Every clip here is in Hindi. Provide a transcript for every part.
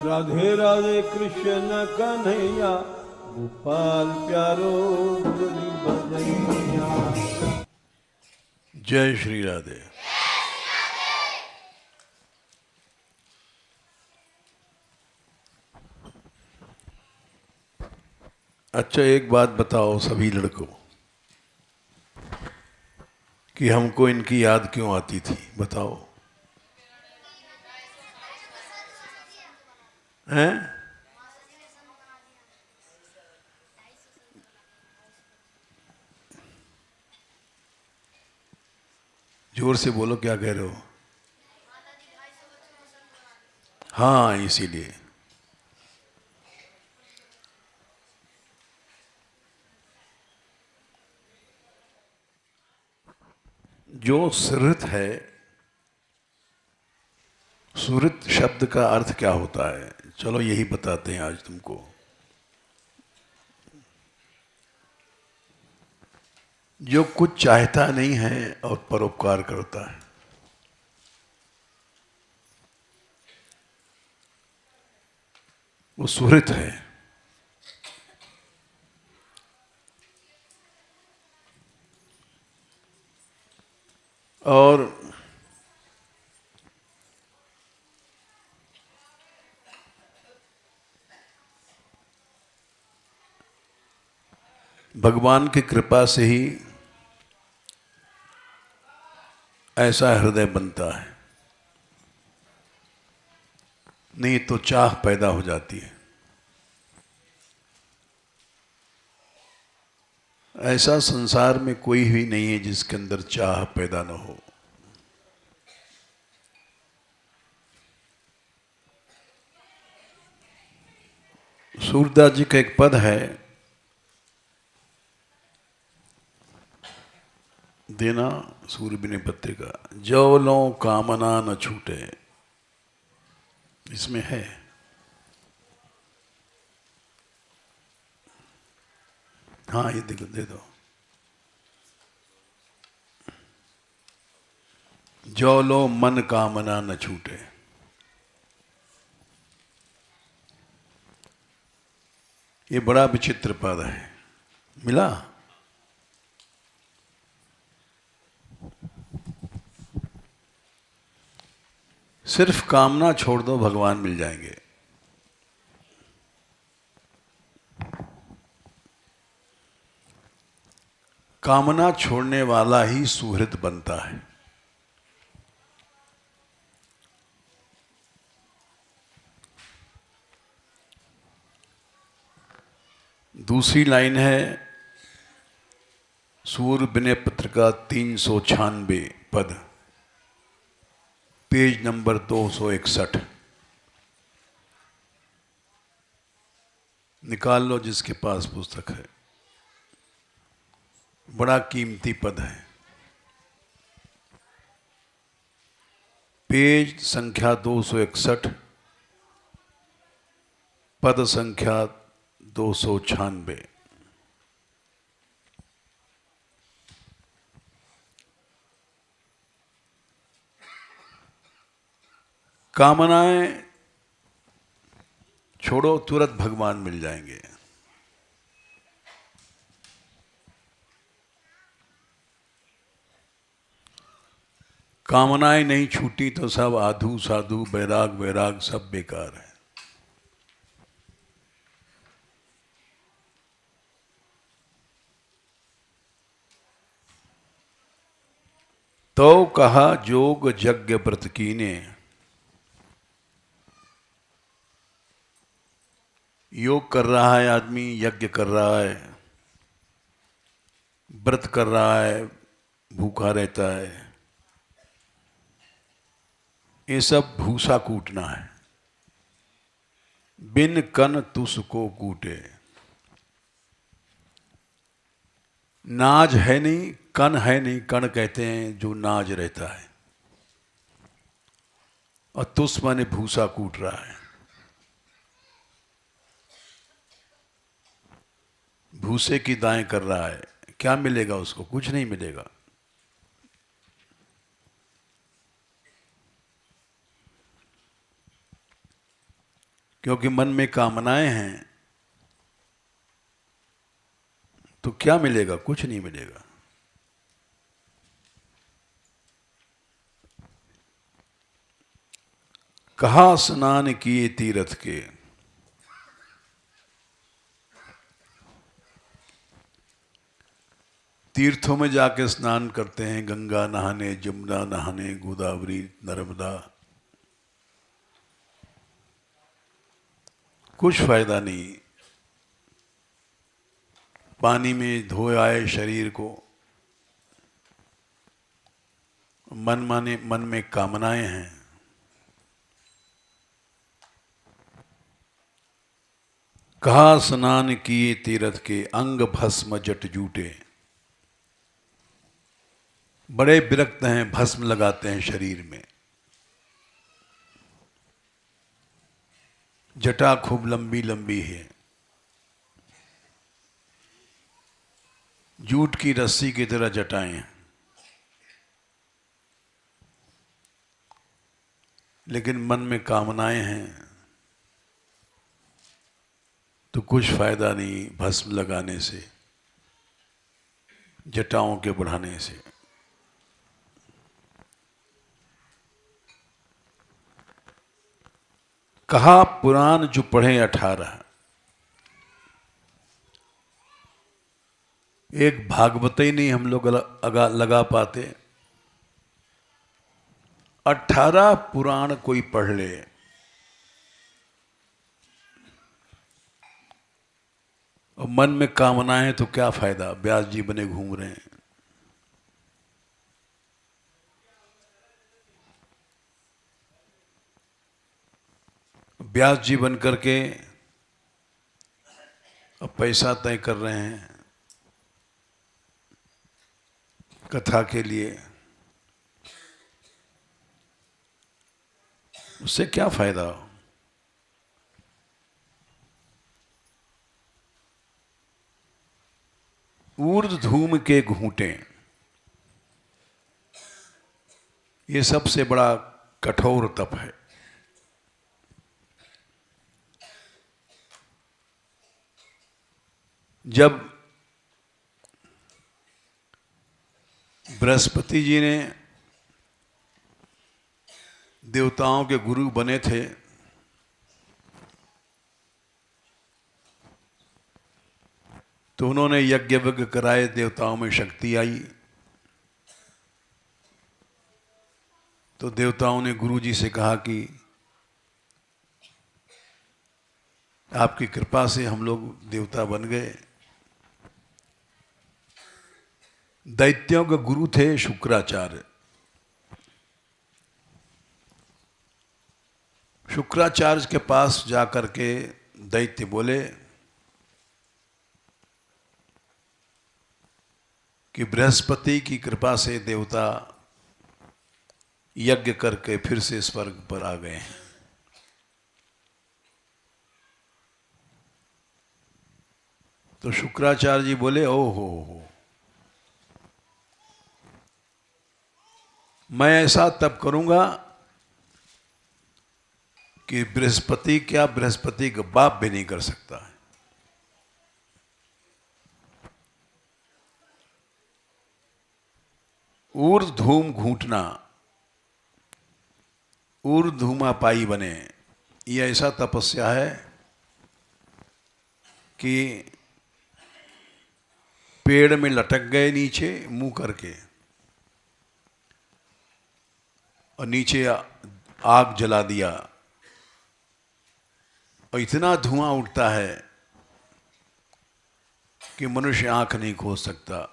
राधे राधे कृष्ण कन्हैया, गोपाल प्यारो मुरली बजैया। जय श्री राधे। अच्छा, एक बात बताओ सभी लड़कों कि हमको इनकी याद क्यों आती थी, बताओ। हैं? जोर से बोलो, क्या कह रहे हो? हाँ, इसीलिए। जो सुहृत है, सुहृत शब्द का अर्थ क्या होता है, चलो यही बताते हैं आज तुमको। जो कुछ चाहता नहीं है और परोपकार करता है, वो सुहृत है। और भगवान की कृपा से ही ऐसा हृदय बनता है, नहीं तो चाह पैदा हो जाती है। ऐसा संसार में कोई भी नहीं है जिसके अंदर चाह पैदा न हो। सूरदास जी का एक पद है, देना सूर्य बिने पत्रिका, जो लो कामना न छूटे, इसमें है। हाँ, ये देखो, दे दो। जो लो मन कामना न छूटे। ये बड़ा विचित्र पद है, मिला? सिर्फ कामना छोड़ दो, भगवान मिल जाएंगे। कामना छोड़ने वाला ही सुहृद बनता है। दूसरी लाइन है सूर्य विनय पत्रिका 396 पद, पेज नंबर 261। निकाल लो जिसके पास पुस्तक है, बड़ा कीमती पद है। पेज संख्या 261, पद संख्या 296। कामनाएं छोड़ो, तुरंत भगवान मिल जाएंगे। कामनाएं नहीं छूटी तो सब आधू साधु बैराग वैराग सब बेकार है। तो कहा जोग यज्ञ व्रत कीने, योग कर रहा है आदमी, यज्ञ कर रहा है, व्रत कर रहा है, भूखा रहता है, ये सब भूसा कूटना है। बिन कन तुस को कूटे, नाज है नहीं, कन है नहीं। कण कहते हैं जो नाज रहता है, और तुस माने भूसा कूट रहा है। भूसे की दाएं कर रहा है, क्या मिलेगा उसको? कुछ नहीं मिलेगा। क्योंकि मन में कामनाएं हैं तो क्या मिलेगा? कुछ नहीं मिलेगा। कहा स्नान किए तीर्थ के, तीर्थों में जाके स्नान करते हैं, गंगा नहाने, जमुना नहाने, गोदावरी, नर्मदा, कुछ फायदा नहीं। पानी में धोए आए शरीर को, मन में कामनाएं हैं। कहा स्नान किए तीर्थ के, अंग भस्म जट जूटे। बड़े विरक्त हैं, भस्म लगाते हैं शरीर में, जटा खूब लंबी लंबी है, जूट की रस्सी की तरह जटाएं हैं। लेकिन मन में कामनाएं हैं तो कुछ फायदा नहीं भस्म लगाने से, जटाओं के बढ़ाने से। कहा पुराण जो पढ़े 18, एक भागवत ही नहीं हम लोग लगा पाते, 18 पुराण कोई पढ़ ले। और मन में कामनाएं तो क्या फायदा? व्यास जी बने घूम रहे हैं। व्यास जी बन करके अब पैसा तय कर रहे हैं कथा के लिए, उससे क्या फायदा? ऊर्ध्व धूम के घूंटे, ये सबसे बड़ा कठोर तप है। जब बृहस्पति जी ने देवताओं के गुरु बने थे तो उन्होंने यज्ञ वज्ञ कराए, देवताओं में शक्ति आई। तो देवताओं ने गुरु जी से कहा कि आपकी कृपा से हम लोग देवता बन गए। दैत्यों के गुरु थे शुक्राचार्य। शुक्राचार्य के पास जाकर के दैत्य बोले कि बृहस्पति की कृपा से देवता यज्ञ करके फिर से स्वर्ग पर आ गए हैं। तो शुक्राचार्य जी बोले, ओ हो, मैं ऐसा तब करूंगा कि बृहस्पति क्या, बृहस्पति का बाप भी नहीं कर सकता है। ऊर्ध्व धूम घूंटना, ऊर्ध्व धूमा पाई बने, ये ऐसा तपस्या है कि पेड़ में लटक गए नीचे मुंह करके और नीचे आग जला दिया और इतना धुआं उठता है कि मनुष्य आंख नहीं खोल सकता।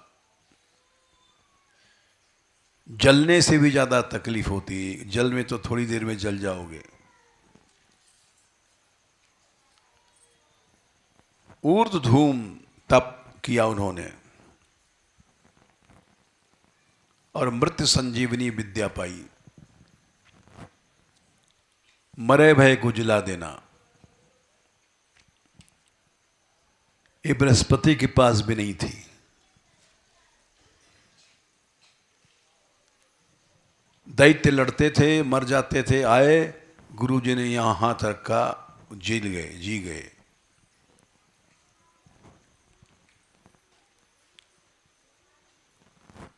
जलने से भी ज्यादा तकलीफ होती है। जल में तो थोड़ी देर में जल जाओगे। ऊर्ध्व धूम तप किया उन्होंने और मृत्यु संजीवनी विद्या पाई। मरे भय को जिला देना, ये बृहस्पति के पास भी नहीं थी। दैत्य लड़ते थे, मर जाते थे। आए गुरु जी ने यहां हाथ रखा जी गए।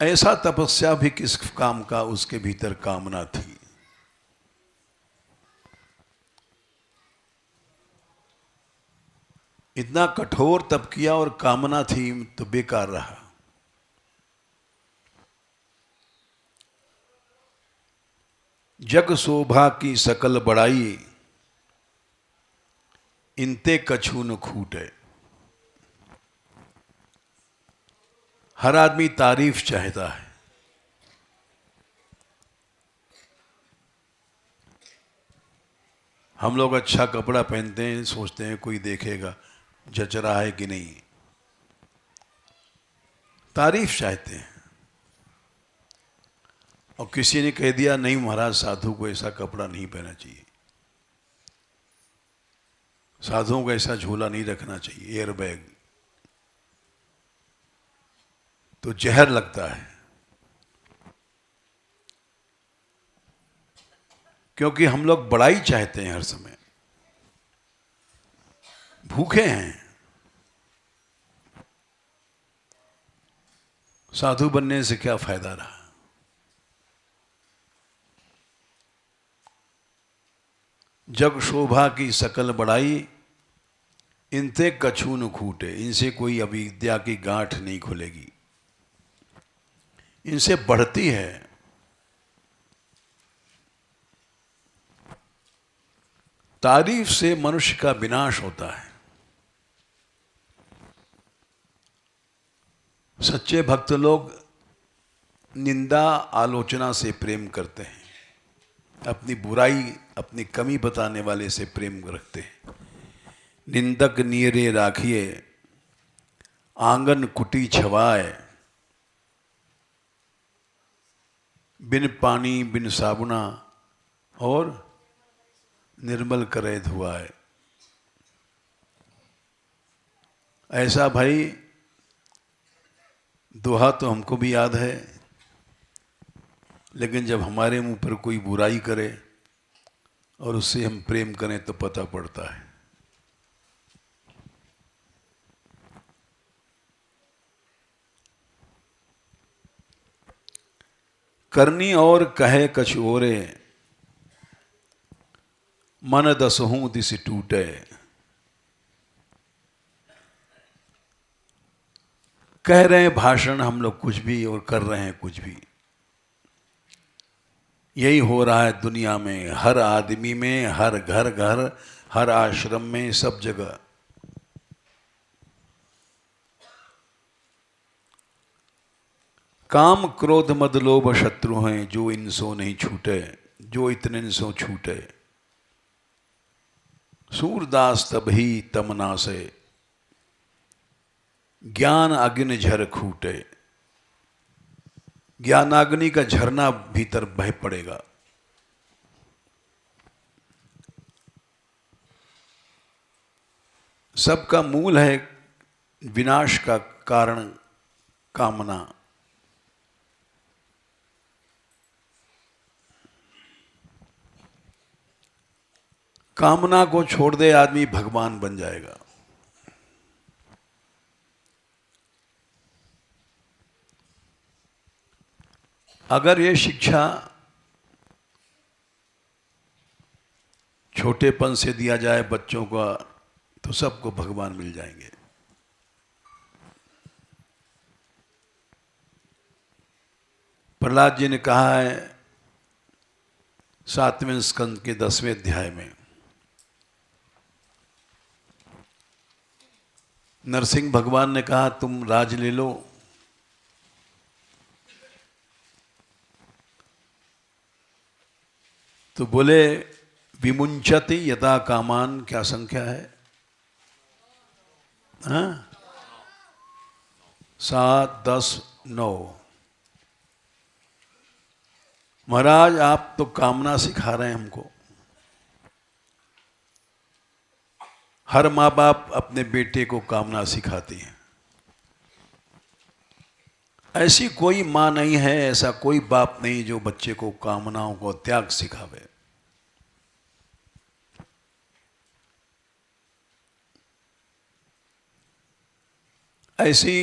ऐसा तपस्या भी किस काम का, उसके भीतर कामना थी। इतना कठोर तप किया और कामना थी तो बेकार रहा। जग शोभा की सकल बड़ाई, इनते कछु न खूटे। हर आदमी तारीफ चाहता है। हम लोग अच्छा कपड़ा पहनते हैं, सोचते हैं कोई देखेगा जच रहा है कि नहीं, तारीफ चाहते हैं। और किसी ने कह दिया नहीं महाराज, साधु को ऐसा कपड़ा नहीं पहनना चाहिए, साधुओं को ऐसा झोला नहीं रखना चाहिए, एयर बैग, तो जहर लगता है। क्योंकि हम लोग बड़ाई चाहते हैं, हर समय भूखे हैं। साधु बनने से क्या फायदा रहा। जग शोभा की सकल बड़ाई, इनते कछु न खूटे। इनसे कोई अविद्या की गांठ नहीं खुलेगी, इनसे बढ़ती है। तारीफ से मनुष्य का विनाश होता है। सच्चे भक्त लोग निंदा आलोचना से प्रेम करते हैं, अपनी बुराई अपनी कमी बताने वाले से प्रेम रखते हैं। निंदक नीरे राखिए, आंगन कुटी छवाए, बिन पानी बिन साबुना और निर्मल करे धुआए। ऐसा भाई दोहा तो हमको भी याद है, लेकिन जब हमारे मुंह पर कोई बुराई करे और उससे हम प्रेम करें तो पता पड़ता है। करनी और कहे कछ ओरे, मन दसहूं दिस टूटे। कह रहे हैं भाषण हम लोग कुछ भी और कर रहे हैं कुछ भी। यही हो रहा है दुनिया में, हर आदमी में, हर घर घर, हर आश्रम में, सब जगह। काम क्रोध मद लोभ शत्रु हैं, जो इनसो नहीं छूटे, जो इतने इनसो छूटे। सूरदास तभी तमना से, ज्ञान अग्नि झर खूटे। ज्ञानाग्नि का झरना भीतर बह पड़ेगा। सबका मूल है विनाश का कारण कामना। कामना को छोड़ दे आदमी भगवान बन जाएगा। अगर ये शिक्षा छोटेपन से दिया जाए बच्चों का, तो सबको भगवान मिल जाएंगे। प्रहलाद जी ने कहा है 7वें स्कंद के 10वें अध्याय में, नरसिंह भगवान ने कहा तुम राज ले लो, तो बोले विमुंचति यथा कामान। क्या संख्या है? 7, 10, 9। महाराज आप तो कामना सिखा रहे हैं हमको। हर माँ बाप अपने बेटे को कामना सिखाती है। ऐसी कोई माँ नहीं है, ऐसा कोई बाप नहीं जो बच्चे को कामनाओं को त्याग सिखावे। ऐसी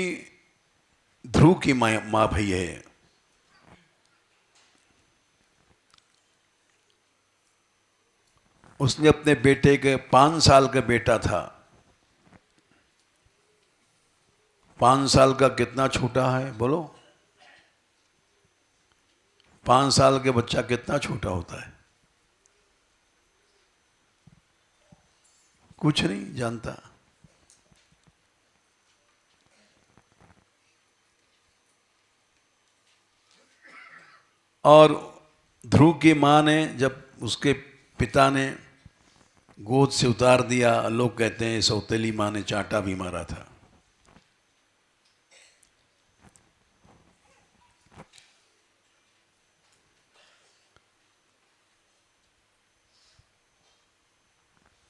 ध्रुव की माँ भई है। उसने अपने बेटे के 5 साल का बेटा था। 5 साल का कितना छोटा है बोलो? 5 साल के बच्चा कितना छोटा होता है? कुछ नहीं जानता। और ध्रुव की माँ ने जब उसके पिता ने गोद से उतार दिया, लोग कहते हैं सौतेली माँ ने चांटा भी मारा था।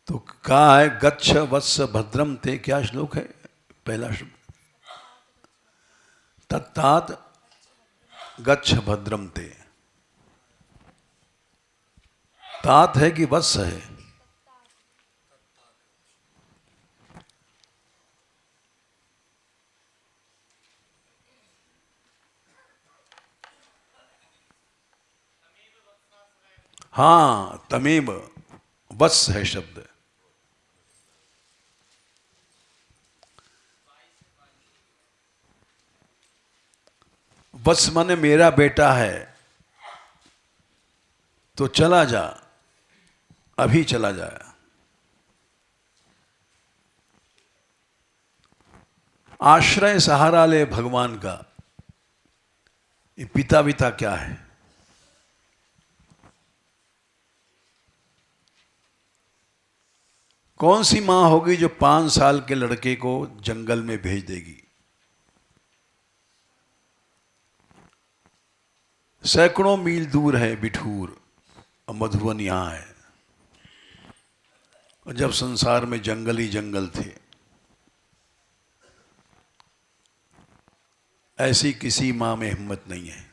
तो कहा है गच्छ वत्स भद्रम ते, क्या श्लोक है? पहला श्लोक, तत्तात गच्छ भद्रम ते। तात है कि वत्स है? हाँ, तमेव वत्स है शब्द। वत्स माने मेरा बेटा है, तो चला जा, अभी चला जाए। आश्रय सहारा ले भगवान का। ये पिता विता क्या है? कौन सी मां होगी जो 5 साल के लड़के को जंगल में भेज देगी? सैकड़ों मील दूर है बिठूर और मधुबन यहां है। और जब संसार में जंगल ही जंगल थे, ऐसी किसी मां में हिम्मत नहीं है।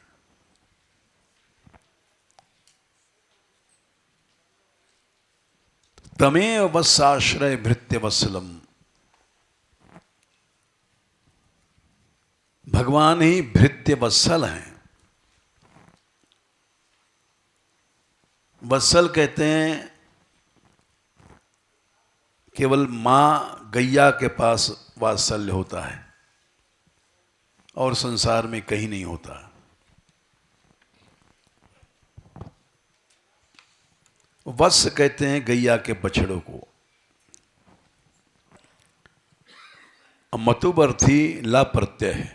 तमेव वत्साश्रय भृत्य वत्सलम। भगवान ही भृत्य वत्सल हैं। वत्सल कहते हैं केवल मां गैया के पास वात्सल्य होता है और संसार में कहीं नहीं होता। वत्स कहते हैं गैया के बछड़ों को। मतुबर्थी ला प्रत्यय है।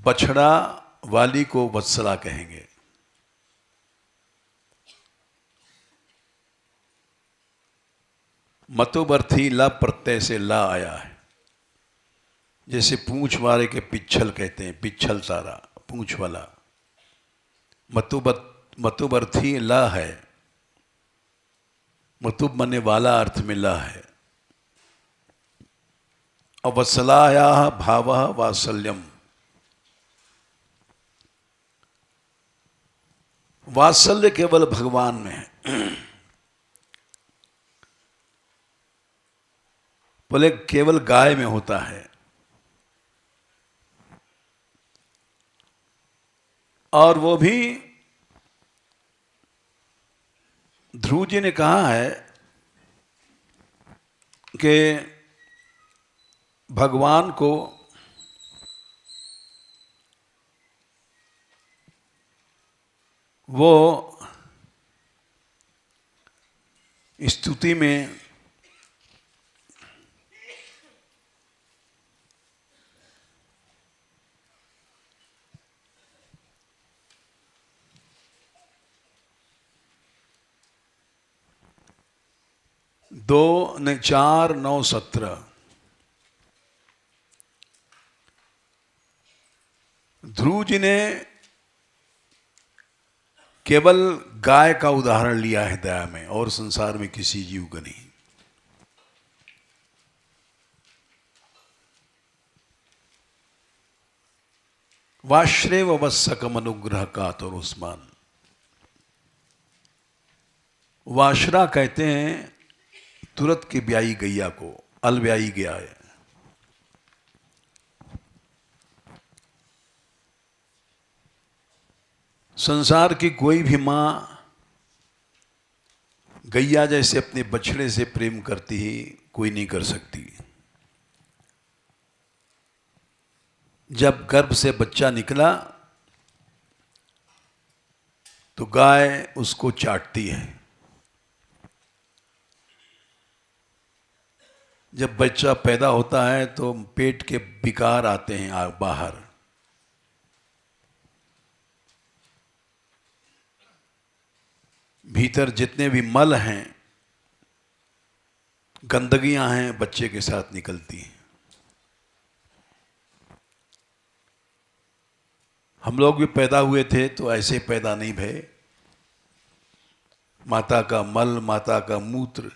बछड़ा वाली को वत्सला कहेंगे। मतुबर्थी ला प्रत्यय से ला आया है। जैसे पूंछ वाले के पिच्छल कहते हैं, पिच्छल तारा, पूंछ वाला। मतुबर्थी ला है। मतुब मने वाला अर्थ में ला है। अवत्सलाया भाव वात्सल्यम। वात्सल्य केवल भगवान में है। बोले केवल गाय में होता है। और वो भी ध्रुव जी ने कहा है कि भगवान को वो स्तुति में दो ने 4 9 17 ध्रुव जी ने केवल गाय का उदाहरण लिया है दया में, और संसार में किसी जीव का नहीं। वाश्रेव वत्सकम अनुग्रह का तो उस्मान। वाश्रा कहते हैं तुरत की ब्याई गैया को अलब्याई गया है। संसार की कोई भी मां गैया जैसे अपने बछड़े से प्रेम करती ही कोई नहीं कर सकती। जब गर्भ से बच्चा निकला तो गाय उसको चाटती है। जब बच्चा पैदा होता है तो पेट के विकार आते हैं बाहर। भीतर जितने भी मल हैं, गंदगियां हैं, बच्चे के साथ निकलती हैं। हम लोग भी पैदा हुए थे तो ऐसे पैदा नहीं भये। माता का मल, माता का मूत्र,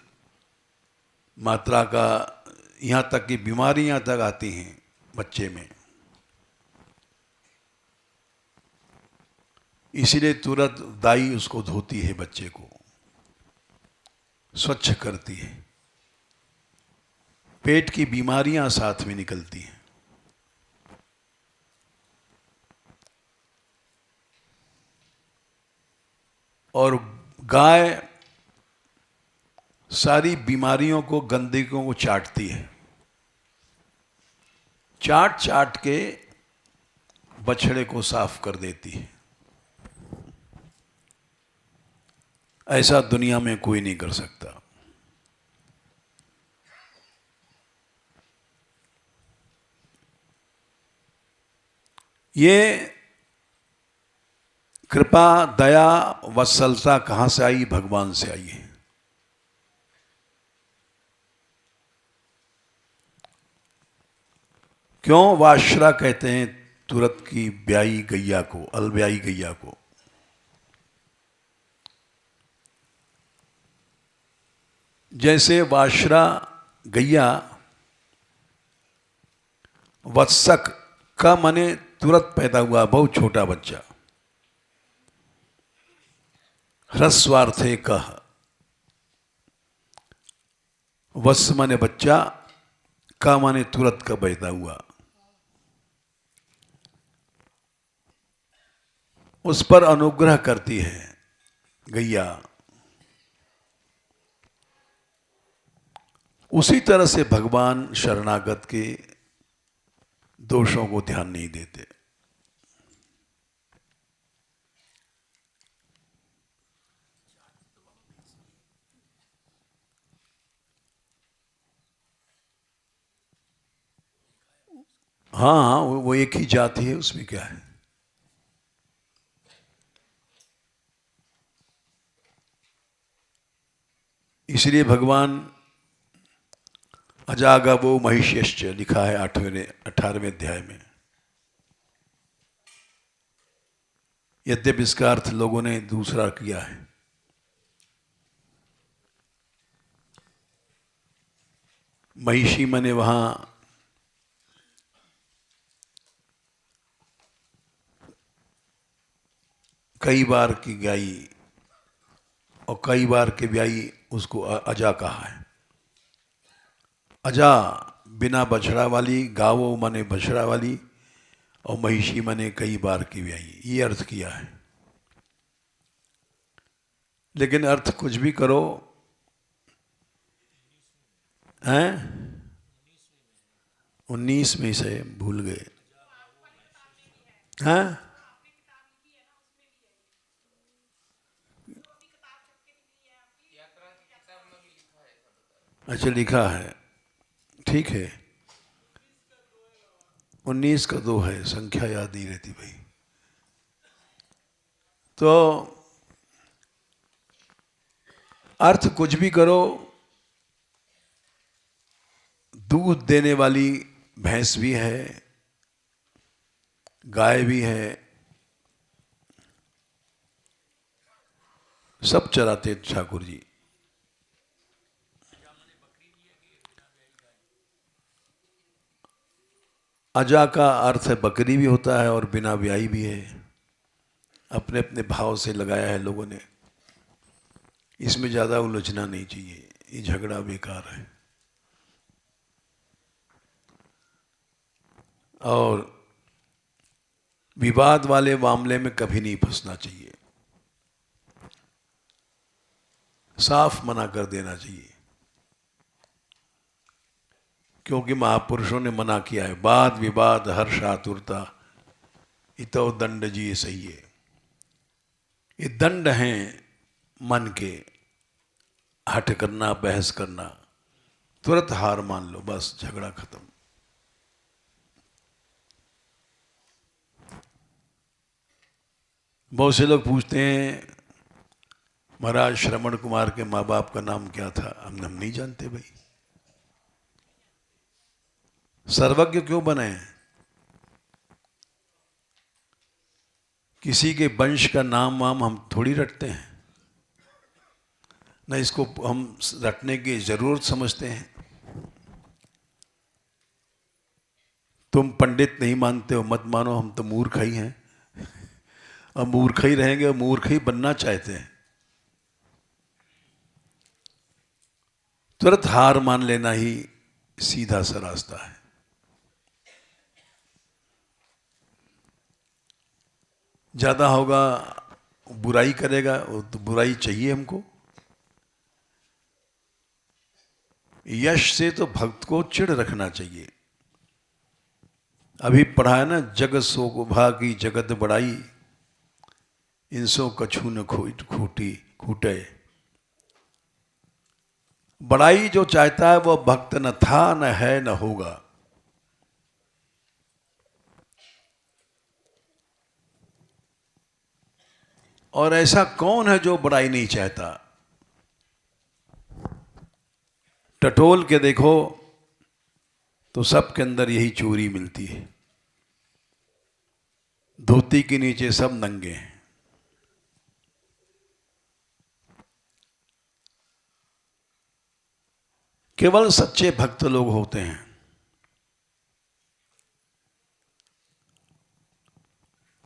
मात्रा का, यहाँ तक कि बीमारियां तक आती हैं बच्चे में। इसीलिए तुरंत दाई उसको धोती है, बच्चे को स्वच्छ करती है। पेट की बीमारियां साथ में निकलती हैं। और गाय सारी बीमारियों को, गंदगियों को चाटती है। चाट चाट के बछड़े को साफ कर देती है। ऐसा दुनिया में कोई नहीं कर सकता। ये कृपा, दया, वत्सलता कहां से आई? भगवान से आई है। क्यों वाश्रा कहते हैं तुरत की ब्याई गैया को, अलब्याई गैया को? जैसे वाश्रा गैया, वत्सक का माने तुरंत पैदा हुआ बहुत छोटा बच्चा। ह्रस्वार्थे कह, वत्स माने बच्चा, का माने तुरंत का पैदा हुआ। उस पर अनुग्रह करती है गैया। उसी तरह से भगवान शरणागत के दोषों को ध्यान नहीं देते। हाँ, वो एक ही जाति है, उसमें क्या है। इसलिए भगवान अजागवो महिष्यश्च लिखा है 18वें अध्याय में। यद्यपि इसका अर्थ लोगों ने दूसरा किया है। महिषी माने वहां कई बार की ब्याई, और कई बार की ब्याई उसको अजा कहा है। अजा बिना बछड़ा वाली, गावो माने बछड़ा वाली, और महिषी माने कई बार की ब्याई, ये अर्थ किया है। लेकिन अर्थ कुछ भी करो, हैं 19 में से भूल गए। हैं अच्छा, लिखा है, ठीक है। 19 का 2 है, संख्या याद नहीं रहती भाई। तो अर्थ कुछ भी करो, दूध देने वाली भैंस भी है, गाय भी है, सब चराते ठाकुर जी। अजा का अर्थ है बकरी भी होता है और बिना ब्याई भी है। अपने अपने भाव से लगाया है लोगों ने, इसमें ज़्यादा उलझना नहीं चाहिए। ये झगड़ा बेकार है। और विवाद वाले मामले में कभी नहीं फंसना चाहिए, साफ मना कर देना चाहिए, क्योंकि महापुरुषों ने मना किया है, वाद विवाद हर्ष आतुरता इतो दंड जी सही है। ये दंड हैं मन के, हट करना, बहस करना, तुरंत हार मान लो, बस झगड़ा खत्म। बहुत से लोग पूछते हैं महाराज श्रवण कुमार के माँ बाप का नाम क्या था? हम नहीं जानते भाई। सर्वज्ञ क्यों बने हैं? किसी के वंश का नाम वाम हम थोड़ी रटते हैं, न इसको हम रटने की जरूरत समझते हैं। तुम पंडित नहीं मानते हो, मत मानो, हम तो मूर्ख ही हैं, और मूर्ख ही रहेंगे और मूर्ख ही बनना चाहते हैं। तुरंत हार मान लेना ही सीधा सा रास्ता है। ज्यादा होगा, बुराई करेगा, तो बुराई चाहिए हमको। यश से तो भक्त को चिढ़ रखना चाहिए। अभी पढ़ा है ना, जगत सो भागी जगत बड़ाई, इनसो कछु न खूटी खूटे। बड़ाई जो चाहता है वह भक्त न था, न है, न होगा। और ऐसा कौन है जो बड़ाई नहीं चाहता? टटोल के देखो तो सबके अंदर यही चोरी मिलती है। धोती के नीचे सब नंगे हैं। केवल सच्चे भक्त लोग होते हैं।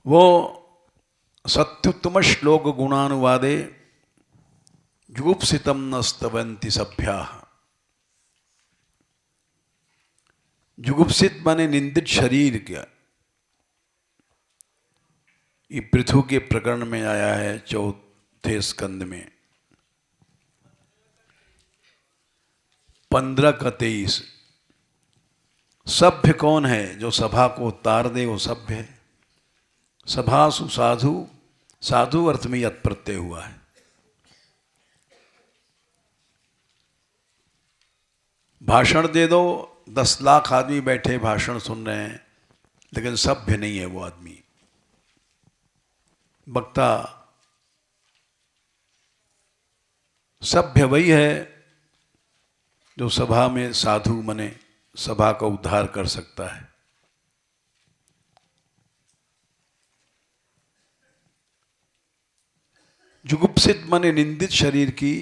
वो सत्युत्तम श्लोक गुणानुवादे जुगुप्सितम न स्तवन्ति सभ्याः। जुगुप्सित माने निंदित शरीर क्या। ये पृथु के प्रकरण में आया है, चौथे स्कंद में 15 का 23। सभ्य कौन है? जो सभा को तार दे वो सभ्य है। सभासु साधु, साधु अर्थ में यत् प्रत्यय हुआ है। भाषण दे दो, 10 लाख आदमी बैठे भाषण सुन रहे हैं, लेकिन सभ्य नहीं है वो आदमी। वक्ता सभ्य वही है जो सभा में साधु बने, सभा का उद्धार कर सकता है। जुगुप्सित माने निंदित शरीर की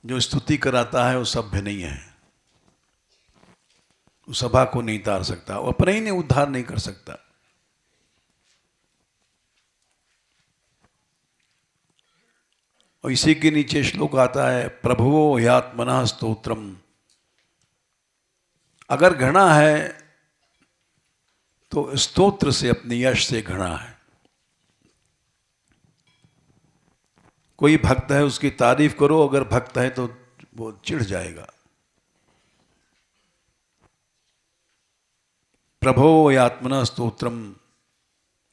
जो स्तुति कराता है वो सभ्य नहीं है। वो सभा को नहीं तार सकता, वो अपने ही ने उद्धार नहीं कर सकता। और इसी के नीचे श्लोक आता है, प्रभुवो ह्यात्मनः स्तोत्रम। अगर घृणा है तो स्तोत्र से, अपने यश से घृणा है। कोई भक्त है उसकी तारीफ करो, अगर भक्त है तो वो चिढ़ जाएगा। प्रभो यात्मना स्तोत्रम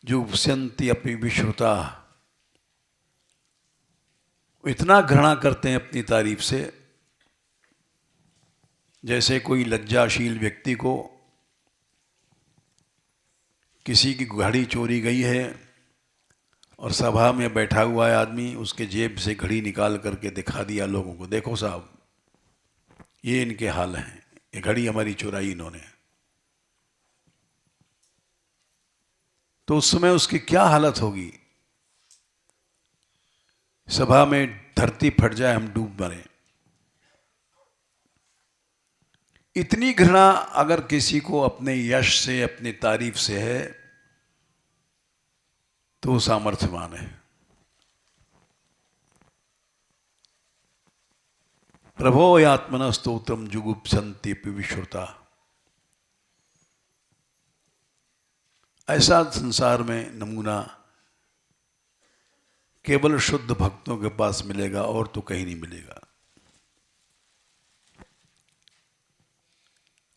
जुगुप्स्यन्ति अपि विश्रुता। इतना घृणा करते हैं अपनी तारीफ से, जैसे कोई लज्जाशील व्यक्ति को किसी की घड़ी चोरी गई है और सभा में बैठा हुआ है आदमी, उसके जेब से घड़ी निकाल करके दिखा दिया लोगों को, देखो साहब ये इनके हाल हैं, ये घड़ी हमारी चुराई इन्होंने। तो उस समय उसकी क्या हालत होगी? सभा में धरती फट जाए, हम डूब मरे। इतनी घृणा अगर किसी को अपने यश से, अपनी तारीफ से है तो वो सामर्थ्यवान है। प्रभो यात्मना स्तोत्रम जुगुप्सन्ति विश्रुता। ऐसा संसार में नमूना केवल शुद्ध भक्तों के पास मिलेगा और तो कहीं नहीं मिलेगा।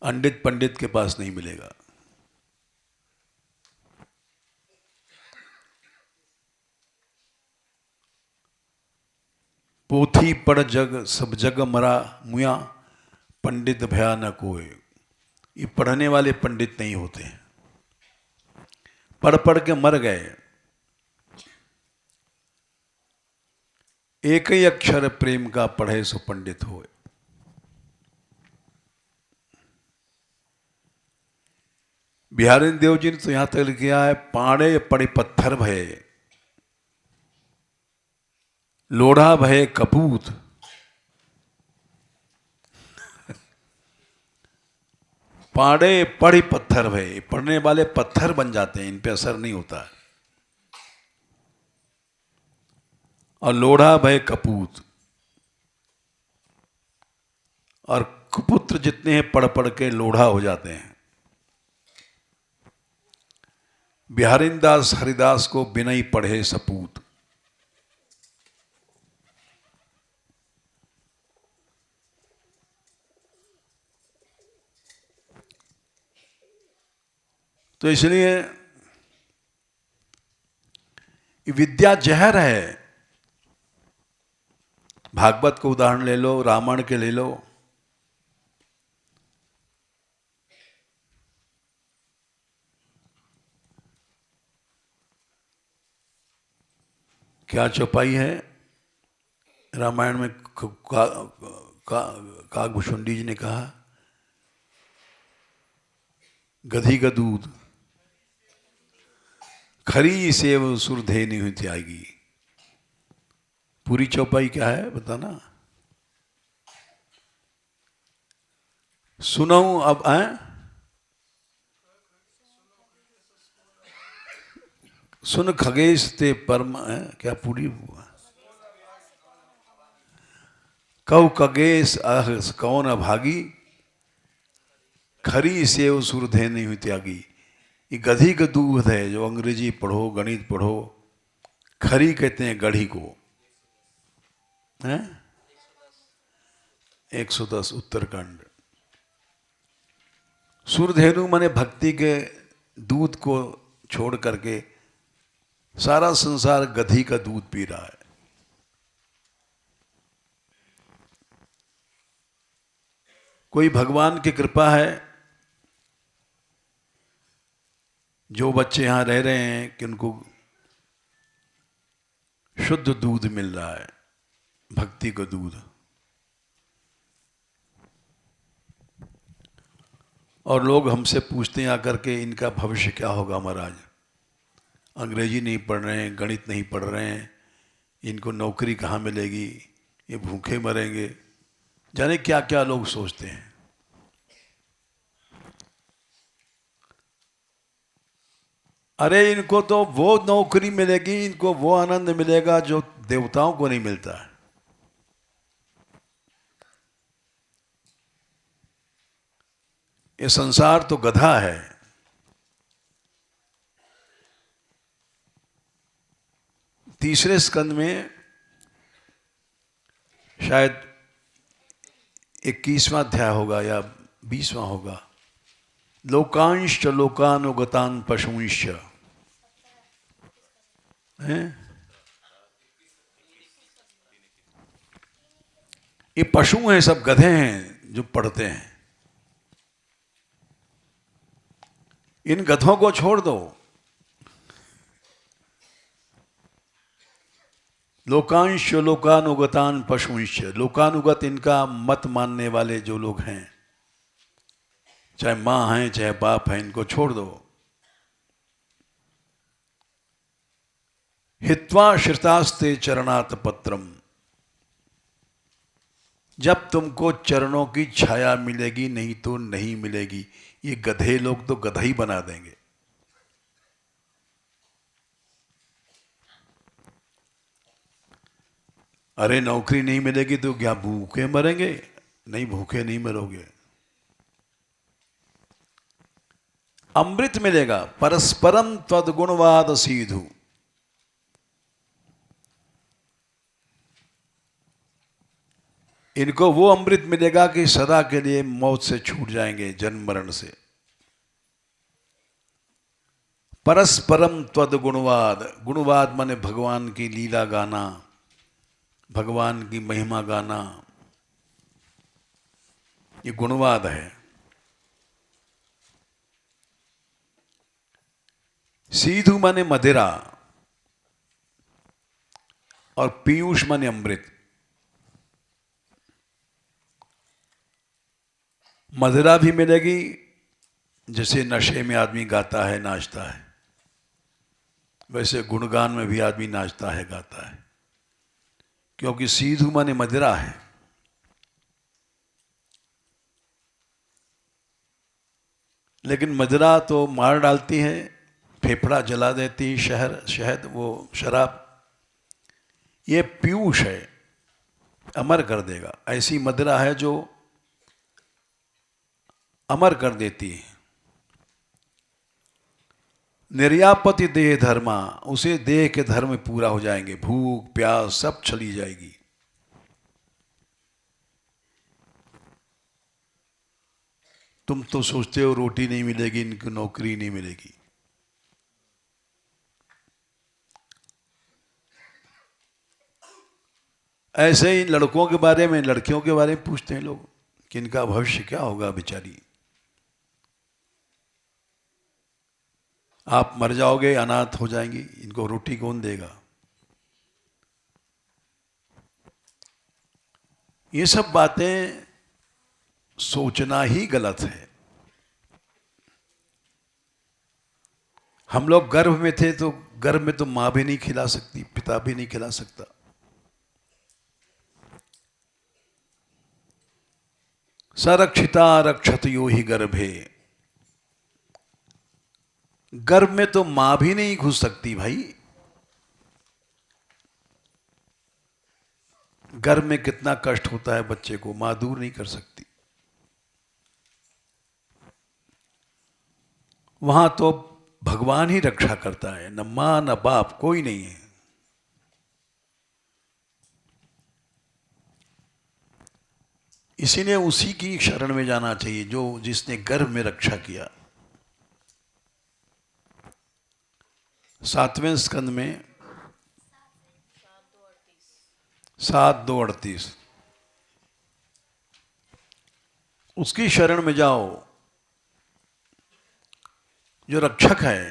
अंडित पंडित के पास नहीं मिलेगा। पोथी पढ़ जग सब जग मरा मुया, पंडित भया न कोय। ये पढ़ने वाले पंडित नहीं होते हैं, पढ़ पढ़ के मर गए। एक ही अक्षर प्रेम का पढ़े सो पंडित होए। बिहारी देव जी ने तो यहां तक लिखा है, पाड़े पड़े पत्थर भये, लोढ़ा भये कपूत। पाड़े पड़े पत्थर भये, पढ़ने वाले पत्थर बन जाते हैं, इन पे असर नहीं होता है। और लोढ़ा भय कपूत, और कुपुत्र जितने हैं पढ़ पढ़ के लोढ़ा हो जाते हैं। बिहारी दास हरिदास को बिना ही पढ़े सपूत। तो इसलिए विद्या जहर है। भागवत को उदाहरण ले लो, रामायण के ले लो। क्या चौपाई है रामायण में? काकभूषुंडी जी ने कहा, गधी का दूध खरी सेव सुरधे नहीं हुई त्यागी। पूरी चौपाई क्या है बताना? सुनो अब सुन खगेश ते परम क्या पूरी हुआ? कौ खगेश अह कौन अभागी, खरी सेव सुरधे नहीं हुई त्यागी। ये गधी का दूध है। जो अंग्रेजी पढ़ो, गणित पढ़ो, खरी कहते हैं गढ़ी को, हैं 110 उत्तरकांड। सुरधेनु माने भक्ति के दूध को छोड़ करके सारा संसार गधी का दूध पी रहा है। कोई भगवान की कृपा है, जो बच्चे यहां रह रहे हैं कि उनको शुद्ध दूध मिल रहा है, भक्ति का दूध। और लोग हमसे पूछते हैं आकर के, इनका भविष्य क्या होगा महाराज? अंग्रेजी नहीं पढ़ रहे हैं, गणित नहीं पढ़ रहे हैं, इनको नौकरी कहाँ मिलेगी, ये भूखे मरेंगे, जाने क्या क्या लोग सोचते हैं। अरे इनको तो वो नौकरी मिलेगी, इनको वो आनंद मिलेगा जो देवताओं को नहीं मिलता है। ये संसार तो गधा है। तीसरे स्कंद में शायद 21वां अध्याय होगा या 20वां होगा। लोकांश लोकानुगतान पशुंश हैं। ये पशु हैं, सब गधे हैं जो पढ़ते हैं। इन गधों को छोड़ दो। लोकांश लोकानुगतान पशुंश, लोकानुगत इनका मत मानने वाले जो लोग हैं, चाहे मां हैं चाहे बाप हैं, इनको छोड़ दो। हित्वा श्रितास्ते चरणात पत्रम, जब तुमको चरणों की छाया मिलेगी, नहीं तो नहीं मिलेगी। ये गधे लोग तो गधा ही बना देंगे। अरे नौकरी नहीं मिलेगी तो क्या भूखे मरेंगे? नहीं, भूखे नहीं मरोगे। अमृत मिलेगा, परस्परम तद्गुणवाद सीधु। इनको वो अमृत मिलेगा कि सदा के लिए मौत से छूट जाएंगे, जन्म मरण से। परस्परम त्वद्गुणवाद, गुणवाद माने भगवान की लीला गाना, भगवान की महिमा गाना, ये गुणवाद है। सीधु माने मदिरा और पीयूष माने अमृत। मदिरा भी मिलेगी, जैसे नशे में आदमी गाता है नाचता है, वैसे गुणगान में भी आदमी नाचता है गाता है, क्योंकि सीधु माने मदिरा है। लेकिन मदिरा तो मार डालती है, फेफड़ा जला देती, शहद वो शराब। ये पीयूष है, अमर कर देगा। ऐसी मदिरा है जो अमर कर देती है। निर्यापति देह धर्मा, उसे देह के धर्म पूरा हो जाएंगे, भूख प्यास सब चली जाएगी। तुम तो सोचते हो रोटी नहीं मिलेगी, इनको नौकरी नहीं मिलेगी। ऐसे ही लड़कों के बारे में, लड़कियों के बारे में पूछते हैं लोग कि इनका भविष्य क्या होगा बेचारी। आप मर जाओगे, अनाथ हो जाएंगी, इनको रोटी कौन देगा? ये सब बातें सोचना ही गलत है। हम लोग गर्भ में थे तो गर्भ में तो मां भी नहीं खिला सकती, पिता भी नहीं खिला सकता। सरक्षिता रक्षत यो ही गर्भे, गर्भ में तो मां भी नहीं घुस सकती भाई। गर्भ में कितना कष्ट होता है बच्चे को, मां दूर नहीं कर सकती। वहां तो भगवान ही रक्षा करता है, न मां न बाप, कोई नहीं है। इसीलिए उसी की शरण में जाना चाहिए जो जिसने गर्भ में रक्षा किया। 7वें स्कंद में 7:2:38 उसकी शरण में जाओ जो रक्षक है।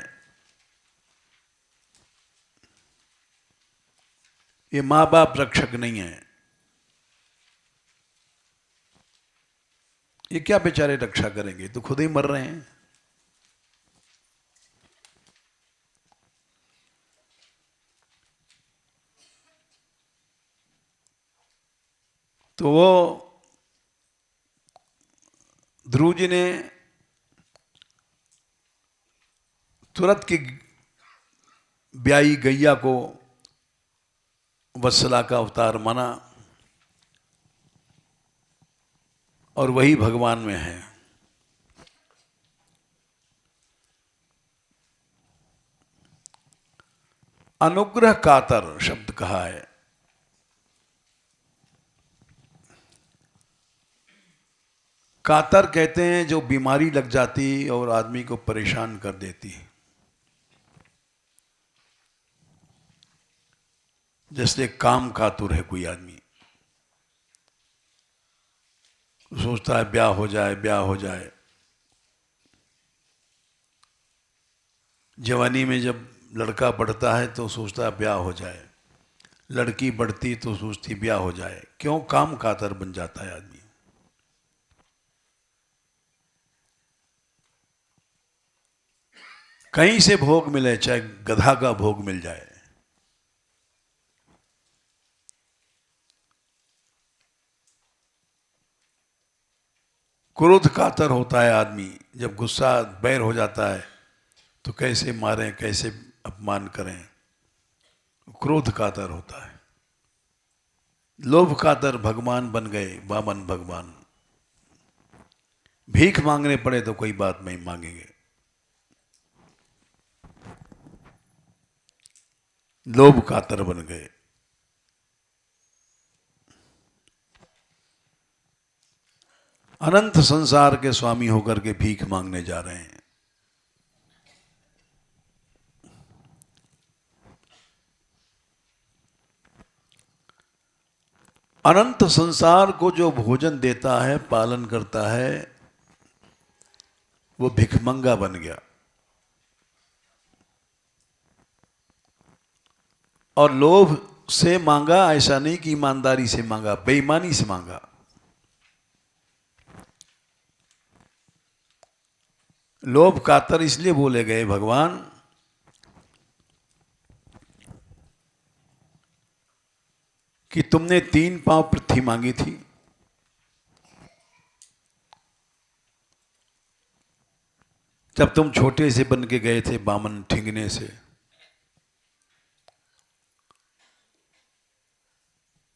ये मां बाप रक्षक नहीं है। ये क्या बेचारे रक्षा करेंगे, तो खुद ही मर रहे हैं। तो वो ध्रुव जी ने तुरंत की ब्याई गैया को वत्सला का अवतार माना और वही भगवान में है। अनुग्रह कातर शब्द कहा है। कातर कहते हैं जो बीमारी लग जाती और आदमी को परेशान कर देती है। जैसे काम कातुर है कोई आदमी, सोचता है ब्याह हो जाए, ब्याह हो जाए। जवानी में जब लड़का बढ़ता है तो सोचता है ब्याह हो जाए, लड़की बढ़ती तो सोचती ब्याह हो जाए। क्यों? काम कातर बन जाता है आदमी। कहीं से भोग मिले, चाहे गधा का भोग मिल जाए। क्रोध कातर होता है आदमी, जब गुस्सा बैर हो जाता है तो कैसे मारें, कैसे अपमान करें, क्रोध कातर होता है। लोभ खातर भगवान बन गए वामन भगवान। भीख मांगने पड़े तो कोई बात नहीं, मांगेंगे। लोभ खातर बन गए। अनंत संसार के स्वामी होकर के भीख मांगने जा रहे हैं। अनंत संसार को जो भोजन देता है, पालन करता है, वो भिखमंगा बन गया। और लोभ से मांगा, ऐसा नहीं कि ईमानदारी से मांगा, बेईमानी से मांगा। लोभ कातर इसलिए बोले गए भगवान कि तुमने 3 पांव पृथ्वी मांगी थी, जब तुम छोटे से बन के गए थे बामन ठिंगने से,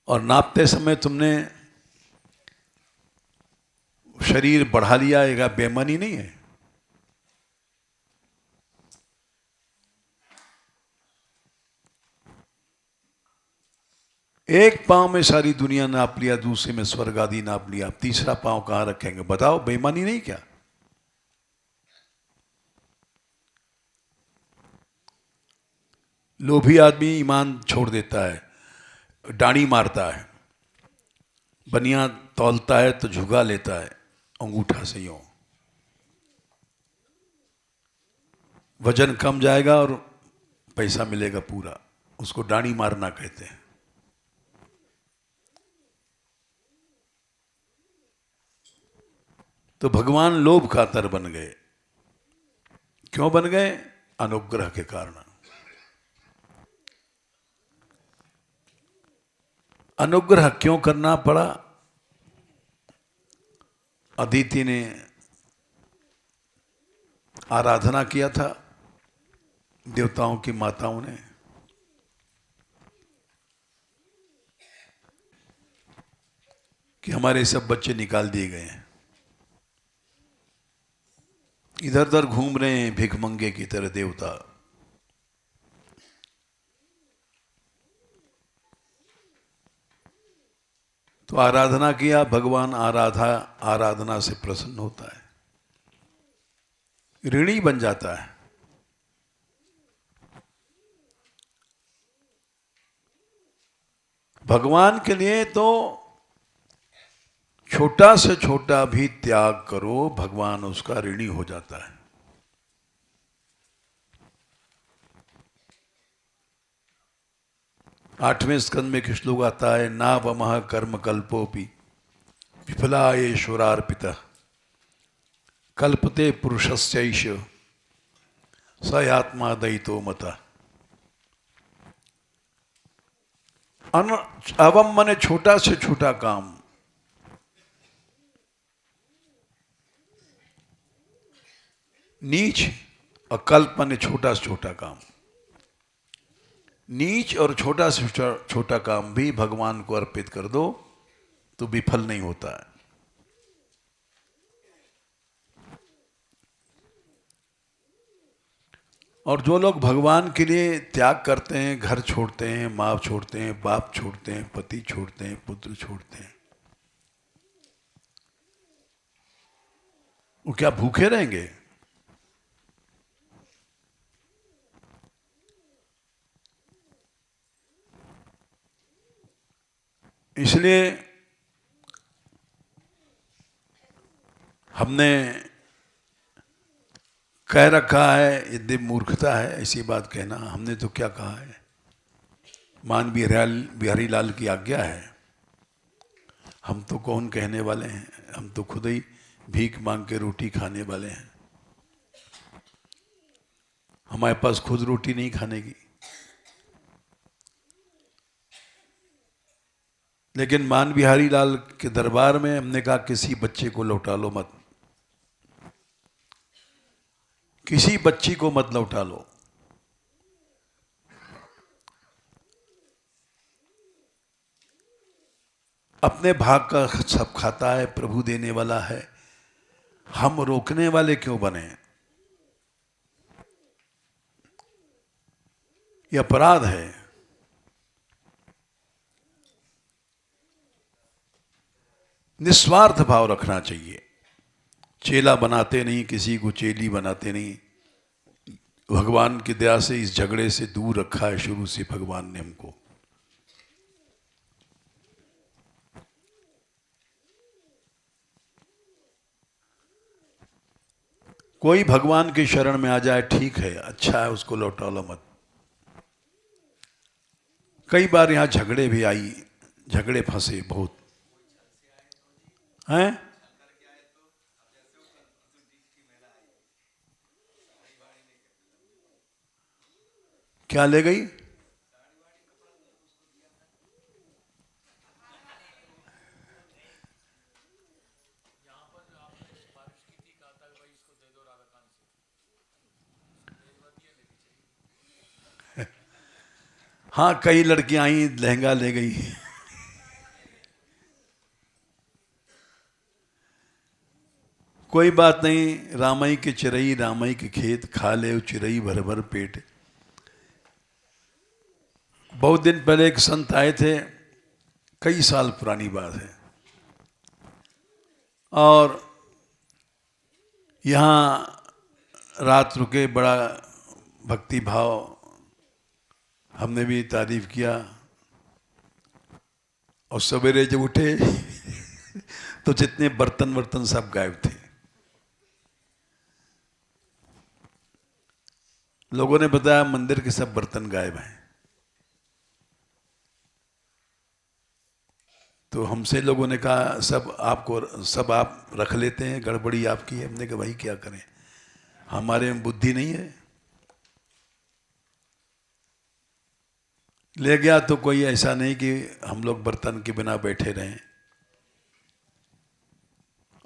और नापते समय तुमने शरीर बढ़ा लिया। ये बेईमानी नहीं है? एक पांव में सारी दुनिया नाप लिया, दूसरे में स्वर्ग आदि नाप लिया, तीसरा पांव कहां रखेंगे? बताओ, बेईमानी नहीं क्या? लोभी आदमी ईमान छोड़ देता है, डाणी मारता है, बनिया तौलता है तो झुका लेता है अंगूठा से, यूं वजन कम जाएगा और पैसा मिलेगा पूरा। उसको डाणी मारना कहते हैं। तो भगवान लोभ खातर बन गए। क्यों बन गए? अनुग्रह के कारण। अनुग्रह क्यों करना पड़ा? अदिति ने आराधना किया था देवताओं की माताओं ने, कि हमारे सब बच्चे निकाल दिए गए हैं, इधर उधर घूम रहे हैं भिखमंगे की तरह देवता। तो आराधना किया, भगवान आराधना से प्रसन्न होता है, ऋणी बन जाता है। भगवान के लिए तो छोटा से छोटा भी त्याग करो, भगवान उसका ऋणी हो जाता है। आठवें स्कंद में कुछ लोग आता है, ना वमः कर्म कल्पोपि विफलायेश्वरार्पितः कल्पते पुरुषस्यैष स आत्मा दयितो मतः। अवम माने छोटा से छोटा काम, नीच, और कल्प माने छोटा से छोटा काम। नीच और छोटा से छोटा काम भी भगवान को अर्पित कर दो तो विफल नहीं होता है। और जो लोग भगवान के लिए त्याग करते हैं, घर छोड़ते हैं, माँ छोड़ते हैं, बाप छोड़ते हैं, पति छोड़ते हैं, पुत्र छोड़ते हैं, वो क्या भूखे रहेंगे? इसलिए हमने कह रखा है, यदि मूर्खता है ऐसी बात कहना। हमने तो क्या कहा है? मान बिहारी लाल की आज्ञा है। हम तो कौन कहने वाले हैं? हम तो खुद ही भीख मांग के रोटी खाने वाले हैं। हमारे पास खुद रोटी नहीं खाने की। लेकिन मान बिहारी लाल के दरबार में हमने कहा किसी बच्चे को लौटा लो मत, किसी बच्ची को मत लौटा लो। अपने भाग का सब खाता है, प्रभु देने वाला है, हम रोकने वाले क्यों बने? ये अपराध है। निस्वार्थ भाव रखना चाहिए। चेला बनाते नहीं, किसी को चेली बनाते नहीं। भगवान की दया से इस झगड़े से दूर रखा है शुरू से भगवान ने हमको। कोई भगवान की शरण में आ जाए ठीक है, अच्छा है, उसको लौटा लो मत। कई बार यहां झगड़े भी आई, झगड़े फंसे बहुत हैं। क्या ले गई? हाँ, कई लड़कियां आई, लहंगा ले गई। कोई बात नहीं, रामई के चिरई रामई के खेत, खा ले चिरई भर भर पेट। बहुत दिन पहले एक संत आए थे, कई साल पुरानी बात है, और यहाँ रात रुके, बड़ा भक्ति भाव, हमने भी तारीफ किया। और सवेरे जब उठे तो जितने बर्तन वर्तन सब गायब थे। लोगों ने बताया मंदिर के सब बर्तन गायब हैं। तो हमसे लोगों ने कहा सब आप रख लेते हैं, गड़बड़ी आपकी है। हमने कहा भाई क्या करें, हमारे में बुद्धि नहीं है। ले गया तो कोई ऐसा नहीं कि हम लोग बर्तन के बिना बैठे रहें।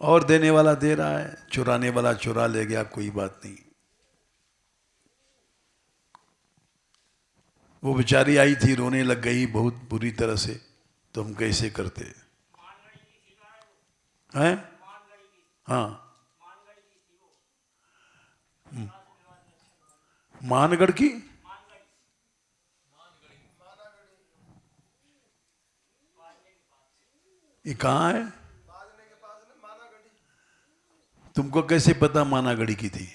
और देने वाला दे रहा है, चुराने वाला चुरा ले गया, कोई बात नहीं। वो बेचारी आई थी, रोने लग गई बहुत बुरी तरह से। तो हम कैसे करते हैं? हाँ, मानगढ़ की। ये कहाँ है? तुमको कैसे पता मानागढ़ी की थी?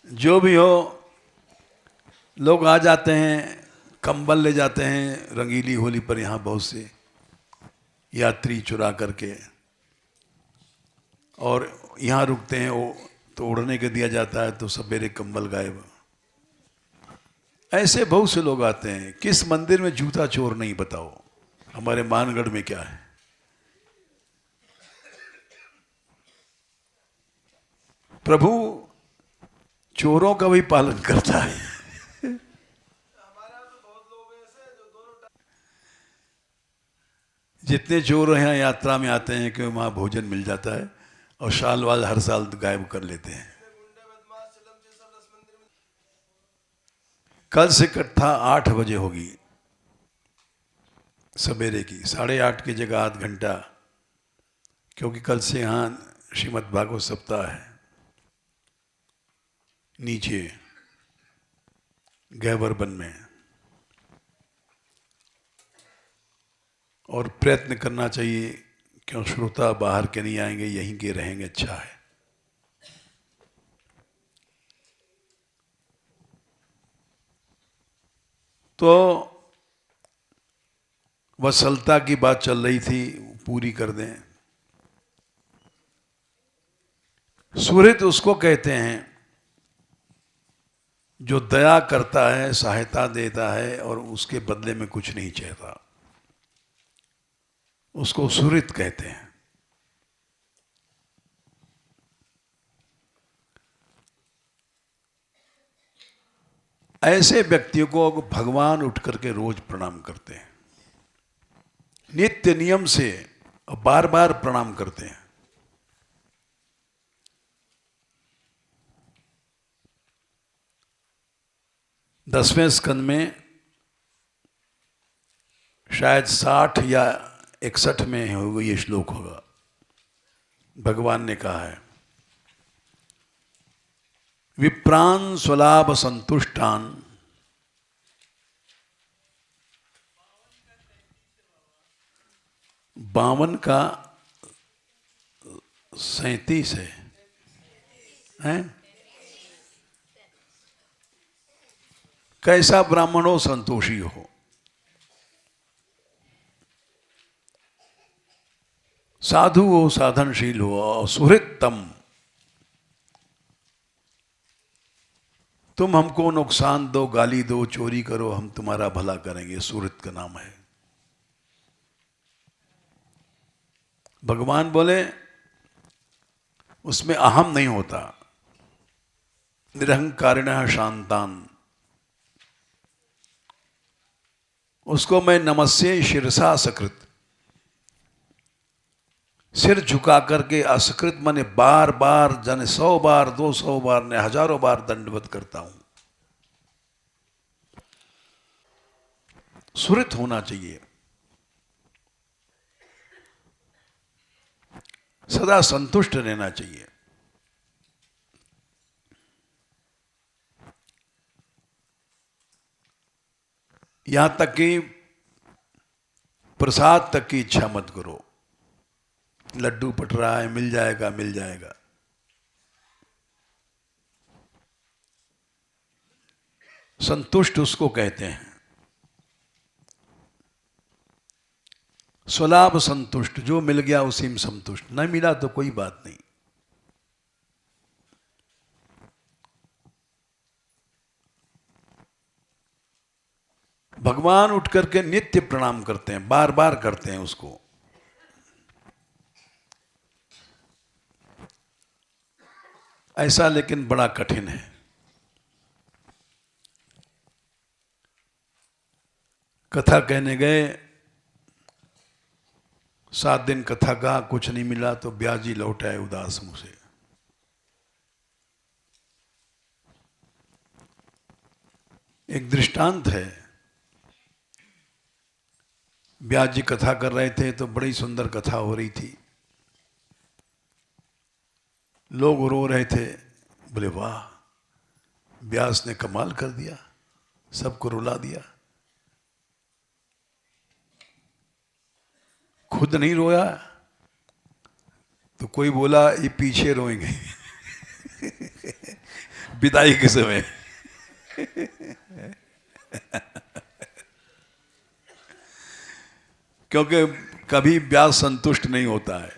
जो भी हो, लोग आ जाते हैं, कंबल ले जाते हैं रंगीली होली पर। यहाँ बहुत से यात्री चुरा करके, और यहाँ रुकते हैं, वो तो ओढ़ने के दिया जाता है, तो सवेरे कंबल गायब। ऐसे बहुत से लोग आते हैं। किस मंदिर में जूता चोर नहीं बताओ? हमारे मानगढ़ में क्या है? प्रभु चोरों का भी पालन करता है। जितने चोर यहाँ यात्रा में आते हैं कि वहाँ भोजन मिल जाता है, और साल वाल हर साल गायब कर लेते हैं। कल से कट्ठा 8 बजे होगी सवेरे की, 8:30 की जगह आध घंटा, क्योंकि कल से यहाँ श्रीमद् भागवत सप्ताह है नीचे गैबर वन में। और प्रयत्न करना चाहिए, क्यों श्रोता बाहर के नहीं आएंगे, यहीं के रहेंगे, अच्छा है। तो वत्सलता की बात चल रही थी, पूरी कर दें। सुहृद उसको कहते हैं जो दया करता है, सहायता देता है, और उसके बदले में कुछ नहीं चाहता, उसको सुहृद कहते हैं। ऐसे व्यक्तियों को भगवान उठ करके रोज प्रणाम करते हैं, नित्य नियम से बार बार प्रणाम करते हैं। दसवें स्कंद में शायद 60 या 61 में होगा ये श्लोक होगा। भगवान ने कहा है, विप्रान स्वलाभ संतुष्टान, बावन का 37 है, हैं? कैसा ब्राह्मण हो संतोषी हो, साधु हो साधनशील हो और सुहृतम, तुम हमको नुकसान दो, गाली दो, चोरी करो, हम तुम्हारा भला करेंगे, सुहृत का नाम है। भगवान बोले उसमें अहम नहीं होता, निरहंकारिणः शांतान, उसको मैं नमस्ये शिरसा सकृत, सिर झुका करके असकृत माने बार बार, जाने 100 बार 200 बार ने हजारों बार दंडवत करता हूं। सुहृत होना चाहिए, सदा संतुष्ट रहना चाहिए। यहां तक कि प्रसाद तक की इच्छा मत करो, लड्डू पट रहा है, मिल जाएगा मिल जाएगा। संतुष्ट उसको कहते हैं, स्वलाभ संतुष्ट, जो मिल गया उसी में संतुष्ट, नहीं मिला तो कोई बात नहीं। भगवान उठ करके नित्य प्रणाम करते हैं, बार बार करते हैं उसको। ऐसा लेकिन बड़ा कठिन है। कथा कहने गए, 7 दिन कथा कहा, कुछ नहीं मिला तो ब्यास जी लौट आए उदास मुंह से। एक दृष्टांत है, ब्यास जी कथा कर रहे थे तो बड़ी सुंदर कथा हो रही थी, लोग रो रहे थे। बोले वाह, व्यास ने कमाल कर दिया, सबको रुला दिया। खुद नहीं रोया तो कोई बोला ये पीछे रोएंगे विदाई के समय क्योंकि कभी व्यास संतुष्ट नहीं होता है,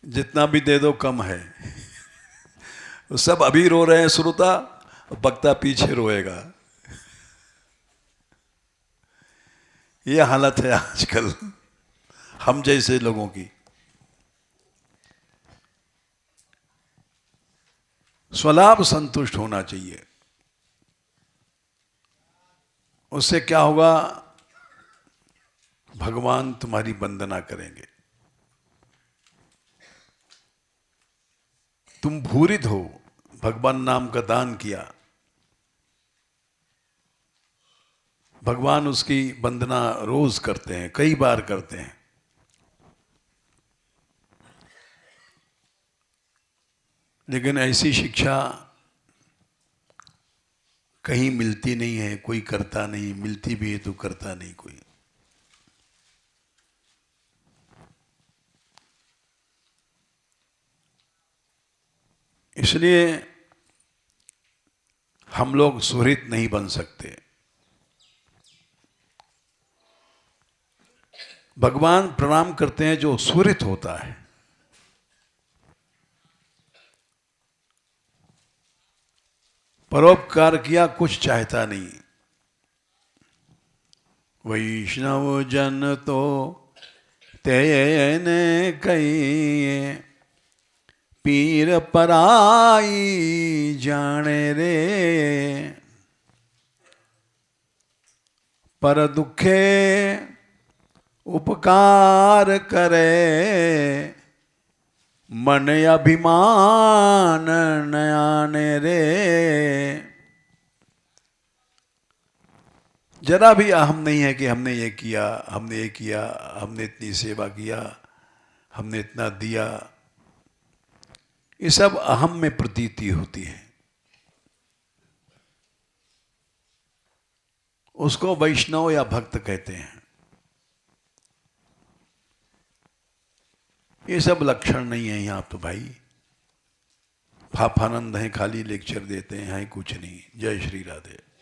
जितना भी दे दो कम है। सब अभी रो रहे हैं श्रोता, वक्ता पीछे रोएगा। ये हालत है आजकल हम जैसे लोगों की। स्वलाभ संतुष्ट होना चाहिए, उससे क्या होगा, भगवान तुम्हारी वंदना करेंगे। तुम भूरित हो, भगवान नाम का दान किया, भगवान उसकी वंदना रोज करते हैं, कई बार करते हैं। लेकिन ऐसी शिक्षा कहीं मिलती नहीं है, कोई करता नहीं, मिलती भी है तो करता नहीं कोई। इसलिए हम लोग सुहृत नहीं बन सकते। भगवान प्रणाम करते हैं जो सुहृत होता है। परोपकार किया, कुछ चाहता नहीं। वैष्णव जन तो तेने कहिए, पीर पराई जाने रे, पर दुखे उपकार करे, मन अभिमान न आने रे। जरा भी अहम नहीं है कि हमने ये किया, हमने ये किया, हमने इतनी सेवा किया, हमने इतना दिया। ये सब अहम में प्रतीति होती है। उसको वैष्णव या भक्त कहते हैं। ये सब लक्षण नहीं है यहाँ तो भाई। फाफानंद हैं, खाली लेक्चर देते हैं, कुछ नहीं। जय श्री राधे।